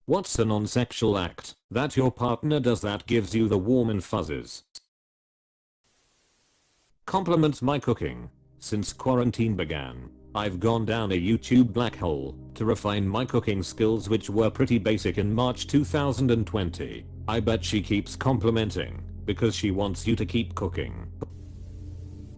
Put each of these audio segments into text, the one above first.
What's a non-sexual act that your partner does that gives you the warm and fuzzies? Compliments my cooking. Since quarantine began, I've gone down a YouTube black hole to refine my cooking skills, which were pretty basic in March 2020. I bet she keeps complimenting because she wants you to keep cooking.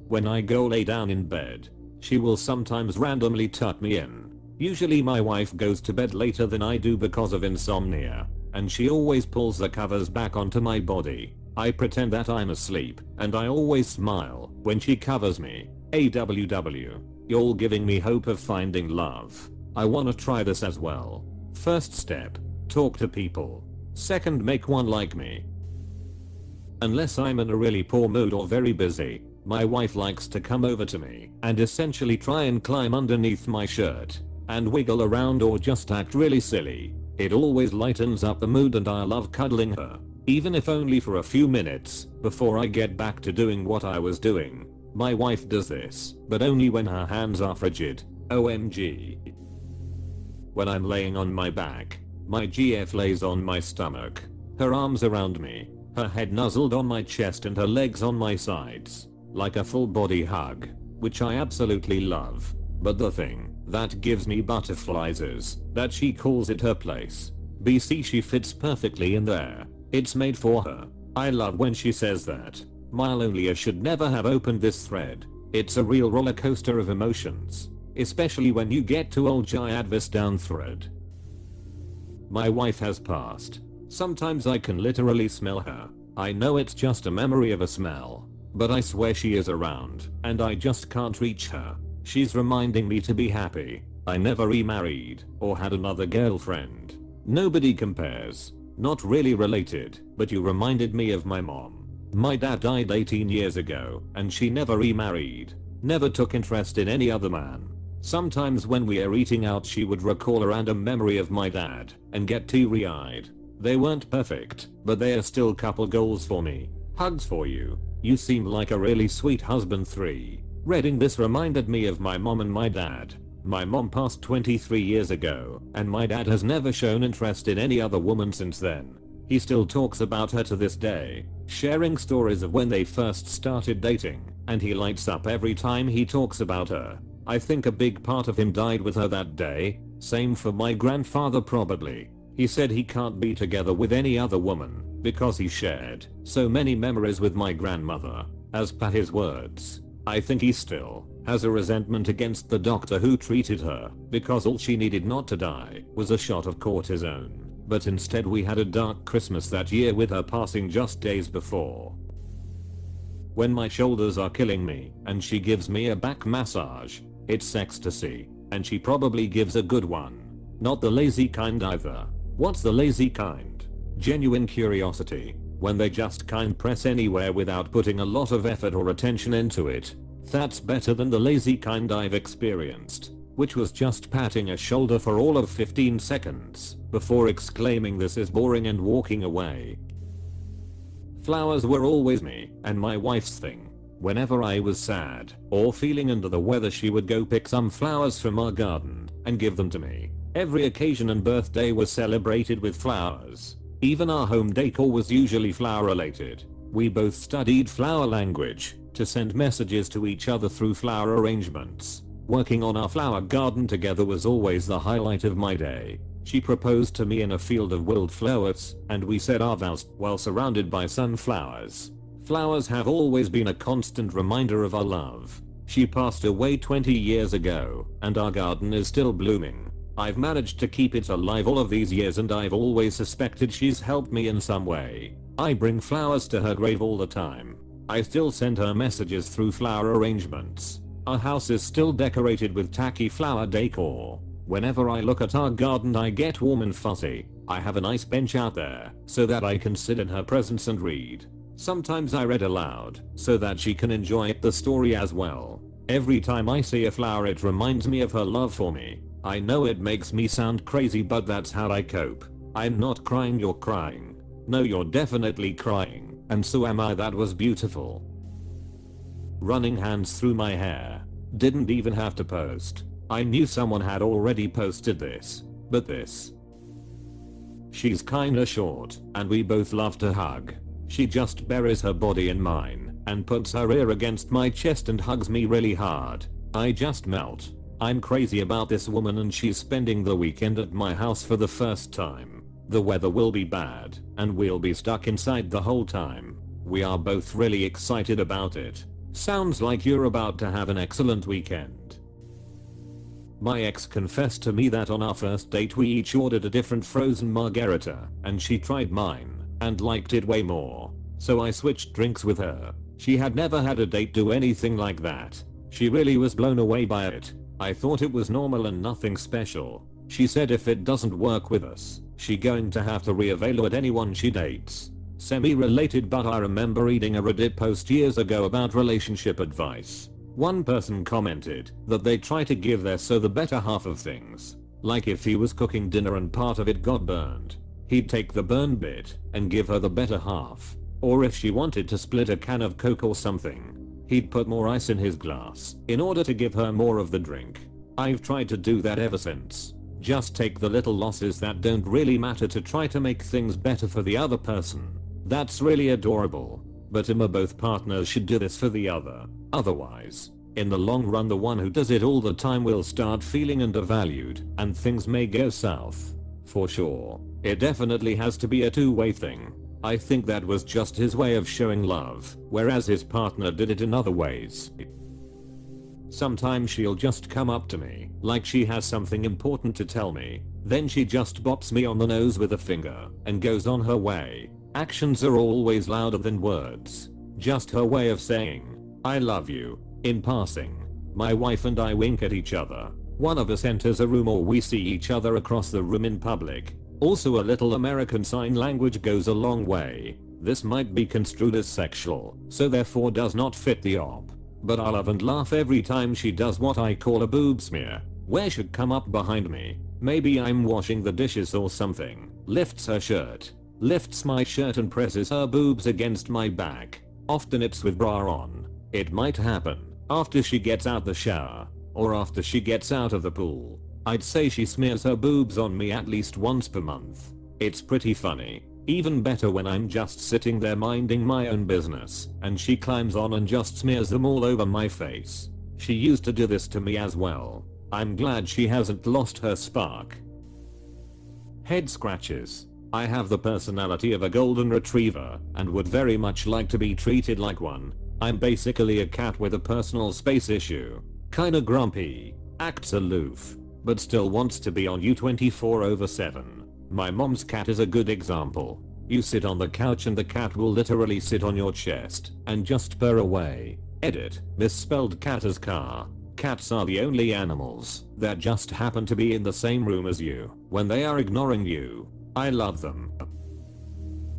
When I go lay down in bed, she will sometimes randomly tuck me in. Usually my wife goes to bed later than I do because of insomnia, and she always pulls the covers back onto my body. I pretend that I'm asleep, and I always smile when she covers me. AWW. You're giving me hope of finding love. I wanna try this as well. First step, talk to people. Second, make one like me. Unless I'm in a really poor mood or very busy, my wife likes to come over to me and essentially try and climb underneath my shirt and wiggle around or just act really silly. It always lightens up the mood and I love cuddling her, even if only for a few minutes before I get back to doing what I was doing. My wife does this, but only when her hands are frigid. OMG. When I'm laying on my back, my GF lays on my stomach, her arms around me, her head nuzzled on my chest and her legs on my sides, like a full body hug, which I absolutely love. But the thing that gives me butterflies is that she calls it her place. BC, she fits perfectly in there. It's made for her. I love when she says that. Mile should never have opened this thread. It's a real roller coaster of emotions, especially when you get to old add this down thread. My wife has passed. Sometimes I can literally smell her. I know it's just a memory of a smell, but I swear she is around, and I just can't reach her. She's reminding me to be happy. I never remarried or had another girlfriend. Nobody compares. Not really related, but you reminded me of my mom. My dad died 18 years ago, and she never remarried. Never took interest in any other man. Sometimes when we are eating out she would recall a random memory of my dad and get teary-eyed. They weren't perfect, but they are still couple goals for me. Hugs for you. You seem like a really sweet husband. 3. Reading this reminded me of my mom and my dad. My mom passed 23 years ago, and my dad has never shown interest in any other woman since then. He still talks about her to this day, sharing stories of when they first started dating, and he lights up every time he talks about her. I think a big part of him died with her that day. Same for my grandfather probably. He said he can't be together with any other woman because he shared so many memories with my grandmother. As per his words, I think he still has a resentment against the doctor who treated her because all she needed not to die was a shot of cortisone. But instead we had a dark Christmas that year with her passing just days before. When my shoulders are killing me and she gives me a back massage, it's ecstasy, and she probably gives a good one. Not the lazy kind either. What's the lazy kind? Genuine curiosity, when they just kind press anywhere without putting a lot of effort or attention into it. That's better than the lazy kind I've experienced, which was just patting a shoulder for all of 15 seconds before exclaiming this is boring and walking away. Flowers were always me and my wife's thing. Whenever I was sad or feeling under the weather, she would go pick some flowers from our garden and give them to me. Every occasion and birthday was celebrated with flowers. Even our home decor was usually flower related. We both studied flower language to send messages to each other through flower arrangements. Working on our flower garden together was always the highlight of my day. She proposed to me in a field of wildflowers, and we said our vows while surrounded by sunflowers. Flowers have always been a constant reminder of our love. She passed away 20 years ago, and our garden is still blooming. I've managed to keep it alive all of these years, and I've always suspected she's helped me in some way. I bring flowers to her grave all the time. I still send her messages through flower arrangements. Our house is still decorated with tacky flower decor. Whenever I look at our garden I get warm and fuzzy. I have a nice bench out there so that I can sit in her presence and read. Sometimes I read aloud so that she can enjoy the story as well. Every time I see a flower it reminds me of her love for me. I know it makes me sound crazy, but that's how I cope. I'm not crying, you're crying. No, you're definitely crying, and so am I. That was beautiful. Running hands through my hair. Didn't even have to post. I knew someone had already posted this, but this She's kinda short, and we both love to hug. She just buries her body in mine, and puts her ear against my chest and hugs me really hard. I just melt. I'm crazy about this woman, and she's spending the weekend at my house for the first time. The weather will be bad, and we'll be stuck inside the whole time. We are both really excited about it. Sounds like you're about to have an excellent weekend. My ex confessed to me that on our first date we each ordered a different frozen margarita, and she tried mine, and liked it way more. So I switched drinks with her. She had never had a date do anything like that. She really was blown away by it. I thought it was normal and nothing special. She said if it doesn't work with us, she going to have to reevaluate anyone she dates. Semi-related, but I remember reading a Reddit post years ago about relationship advice. One person commented that they try to give their so the better half of things. Like if he was cooking dinner and part of it got burned, he'd take the burned bit and give her the better half. Or if she wanted to split a can of Coke or something, he'd put more ice in his glass in order to give her more of the drink. I've tried to do that ever since. Just take the little losses that don't really matter to try to make things better for the other person. That's really adorable. But both partners should do this for the other. Otherwise, in the long run the one who does it all the time will start feeling undervalued, and things may go south. For sure. It definitely has to be a two-way thing. I think that was just his way of showing love, whereas his partner did it in other ways. Sometimes she'll just come up to me, like she has something important to tell me, then she just bops me on the nose with a finger, and goes on her way. Actions are always louder than words. Just her way of saying, I love you, in passing. My wife and I wink at each other. One of us enters a room or we see each other across the room in public. Also, a little American Sign Language goes a long way. This might be construed as sexual, so therefore does not fit the op. But I love and laugh every time she does what I call a boob smear, where she'd come up behind me, maybe I'm washing the dishes or something, lifts her shirt, lifts my shirt and presses her boobs against my back. Often it's with bra on. It might happen after she gets out the shower, or after she gets out of the pool. I'd say she smears her boobs on me at least once per month. It's pretty funny. Even better when I'm just sitting there minding my own business, and she climbs on and just smears them all over my face. She used to do this to me as well. I'm glad she hasn't lost her spark. Head scratches. I have the personality of a golden retriever, and would very much like to be treated like one. I'm basically a cat with a personal space issue. Kinda grumpy, acts aloof, but still wants to be on you 24/7. My mom's cat is a good example. You sit on the couch and the cat will literally sit on your chest and just purr away. Edit, misspelled cat as car. Cats are the only animals that just happen to be in the same room as you when they are ignoring you. I love them.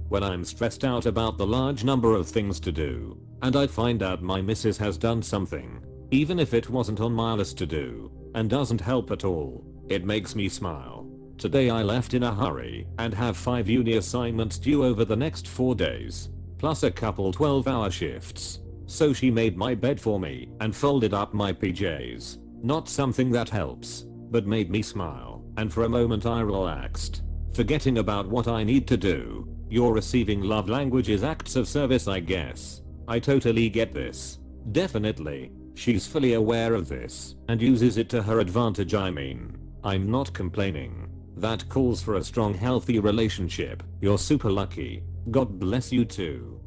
When I'm stressed out about the large number of things to do, and I find out my missus has done something, even if it wasn't on my list to do, and doesn't help at all, it makes me smile. Today I left in a hurry and have 5 uni assignments due over the next 4 days, plus a couple 12-hour shifts. So she made my bed for me and folded up my PJs. Not something that helps, but made me smile, and for a moment I relaxed, forgetting about what I need to do. Your receiving love language is acts of service, I guess. I totally get this. Definitely. She's fully aware of this and uses it to her advantage. I mean, I'm not complaining. That calls for a strong, healthy relationship. You're super lucky. God bless you too.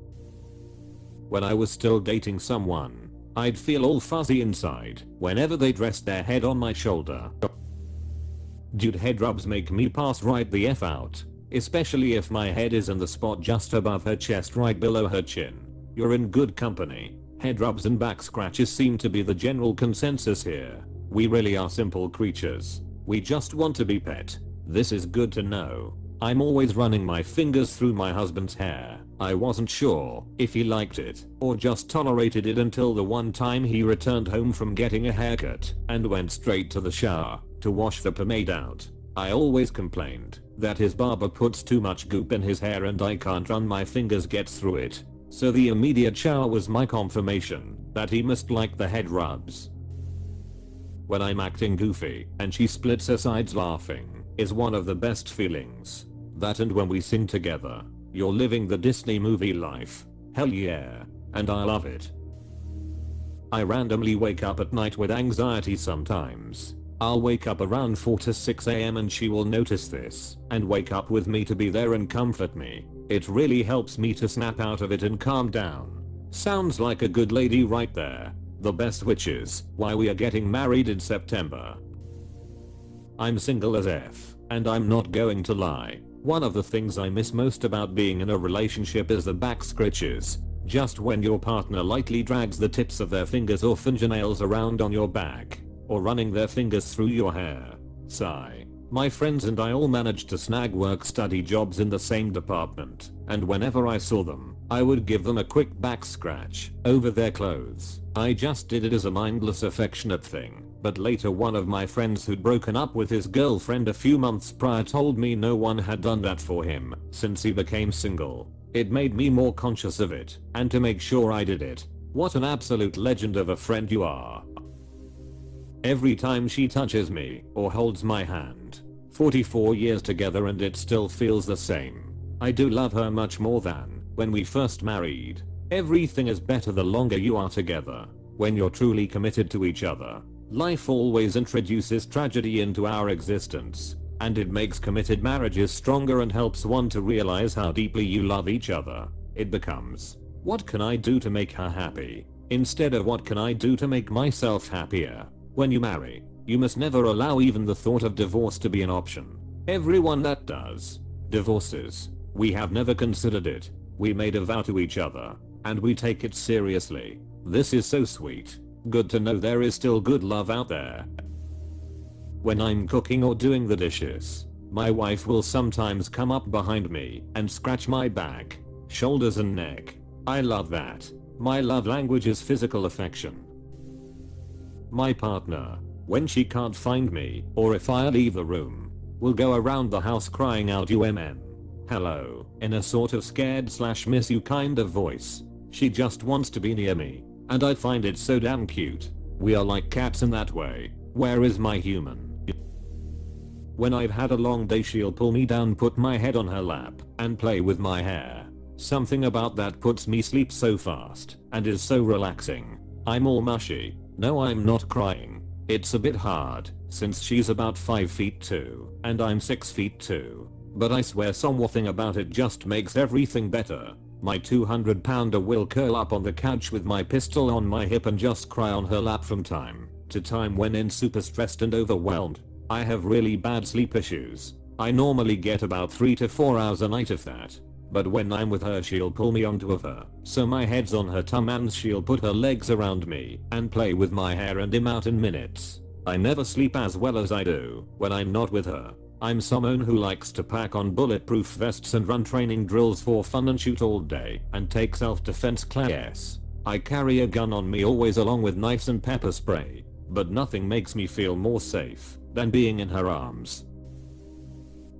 When I was still dating someone, I'd feel all fuzzy inside whenever they'd rest their head on my shoulder. Dude, head rubs make me pass right the F out, especially if my head is in the spot just above her chest right below her chin. You're in good company. Head rubs and back scratches seem to be the general consensus here. We really are simple creatures. We just want to be pet. This is good to know. I'm always running my fingers through my husband's hair. I wasn't sure if he liked it or just tolerated it until the one time he returned home from getting a haircut and went straight to the shower to wash the pomade out. I always complained that his barber puts too much goop in his hair and I can't run my fingers get through it. So the immediate shower was my confirmation that he must like the head rubs. When I'm acting goofy and she splits her sides laughing is one of the best feelings. That and when we sing together. You're living the Disney movie life. Hell yeah. And I love it. I randomly wake up at night with anxiety sometimes. I'll wake up around 4 to 6 am and she will notice this and wake up with me to be there and comfort me. It really helps me to snap out of it and calm down. Sounds like a good lady right there. The best, which is why we are getting married in September. I'm single as F, and I'm not going to lie. One of the things I miss most about being in a relationship is the back scratches. Just when your partner lightly drags the tips of their fingers or fingernails around on your back, or running their fingers through your hair. Sigh. My friends and I all managed to snag work-study jobs in the same department, and whenever I saw them, I would give them a quick back scratch over their clothes. I just did it as a mindless affectionate thing, but later one of my friends who'd broken up with his girlfriend a few months prior told me no one had done that for him since he became single. It made me more conscious of it, and to make sure I did it. What an absolute legend of a friend you are. Every time she touches me or holds my hand. 44 years together and it still feels the same. I do love her much more than when we first married. Everything is better the longer you are together. When you're truly committed to each other. Life always introduces tragedy into our existence, and it makes committed marriages stronger and helps one to realize how deeply you love each other. It becomes, what can I do to make her happy? Instead of what can I do to make myself happier? When you marry, you must never allow even the thought of divorce to be an option. Everyone that does divorces, we have never considered it. We made a vow to each other, and we take it seriously. This is so sweet. Good to know there is still good love out there. When I'm cooking or doing the dishes, my wife will sometimes come up behind me and scratch my back, shoulders and neck. I love that. My love language is physical affection. My partner, when she can't find me, or if I leave the room, will go around the house crying out hello, in a sort of scared/miss you kind of voice. She just wants to be near me, and I find it so damn cute. We are like cats in that way. Where is my human? When I've had a long day, she'll pull me down, put my head on her lap, and play with my hair. Something about that puts me sleep so fast, and is so relaxing. I'm all mushy. No, I'm not crying. It's a bit hard, since she's about 5 feet 2, and I'm 6 feet 2. But I swear something about it just makes everything better. My 200-pounder will curl up on the couch with my pistol on my hip and just cry on her lap from time to time when in super stressed and overwhelmed. I have really bad sleep issues. I normally get about 3 to 4 hours a night if that. But when I'm with her, she'll pull me onto her, so my head's on her tum and she'll put her legs around me and play with my hair and I'm out in minutes. I never sleep as well as I do when I'm not with her. I'm someone who likes to pack on bulletproof vests and run training drills for fun and shoot all day and take self-defense classes. I carry a gun on me always along with knives and pepper spray, but nothing makes me feel more safe than being in her arms.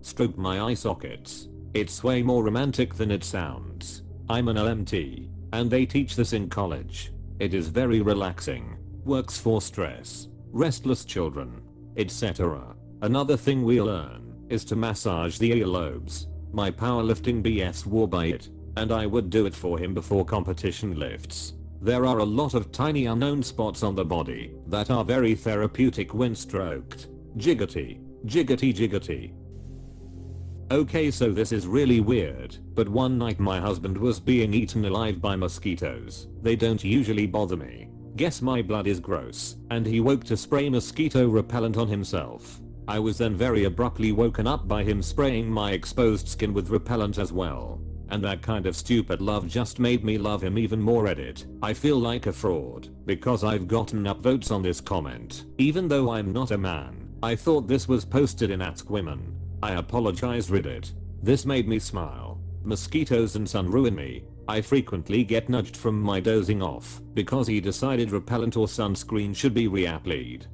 Stroke my eye sockets. It's way more romantic than it sounds. I'm an LMT, and they teach this in college. It is very relaxing. Works for stress, restless children, etc. Another thing we learn is to massage the earlobes. My powerlifting BF swore by it, and I would do it for him before competition lifts. There are a lot of tiny unknown spots on the body that are very therapeutic when stroked. Jiggity, jiggity, jiggity. Okay, so this is really weird, but one night my husband was being eaten alive by mosquitoes. They don't usually bother me. Guess my blood is gross, and he woke to spray mosquito repellent on himself. I was then very abruptly woken up by him spraying my exposed skin with repellent as well. And that kind of stupid love just made me love him even more. Edit. I feel like a fraud because I've gotten upvotes on this comment. Even though I'm not a man, I thought this was posted in Ask Women. I apologize, Reddit. This made me smile. Mosquitoes and sun ruin me. I frequently get nudged from my dozing off because he decided repellent or sunscreen should be reapplied.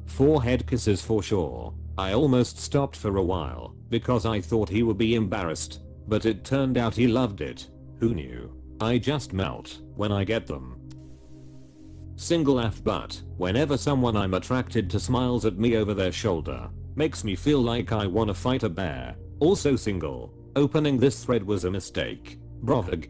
Forehead kisses for sure. I almost stopped for a while because I thought he would be embarrassed, but it turned out he loved it. Who knew? I just melt when I get them. Single F, but whenever someone I'm attracted to smiles at me over their shoulder, makes me feel like I wanna fight a bear. Also single. Opening this thread was a mistake. Brog.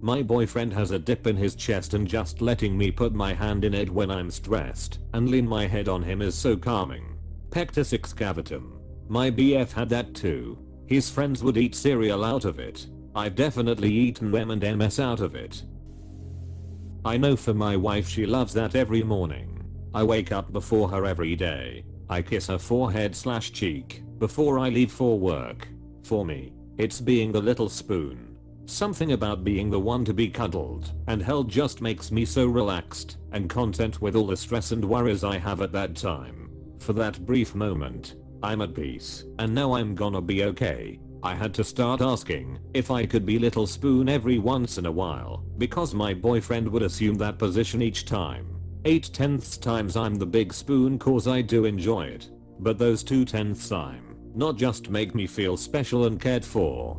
My boyfriend has a dip in his chest and just letting me put my hand in it when I'm stressed and lean my head on him is so calming. Pectus excavatum. My BF had that too. His friends would eat cereal out of it. I've definitely eaten M&Ms out of it. I know for my wife she loves that every morning. I wake up before her every day. I kiss her forehead/cheek before I leave for work. For me, it's being the little spoon. Something about being the one to be cuddled and held just makes me so relaxed and content with all the stress and worries I have at that time. For that brief moment, I'm at peace and now I'm gonna be okay. I had to start asking if I could be little spoon every once in a while because my boyfriend would assume that position each time. 8/10 times I'm the big spoon cause I do enjoy it. But those 2/10 time not just make me feel special and cared for.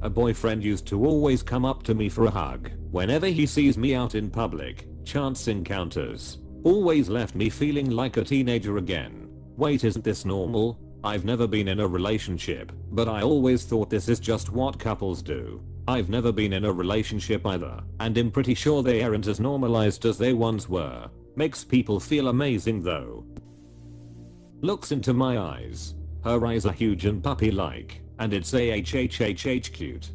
A boyfriend used to always come up to me for a hug whenever he sees me out in public. Chance encounters always left me feeling like a teenager again. Wait, isn't this normal? I've never been in a relationship, but I always thought this is just what couples do. I've never been in a relationship either, and I'm pretty sure they aren't as normalized as they once were. Makes people feel amazing though. Looks into my eyes. Her eyes are huge and puppy-like, and it's ahhhh cute.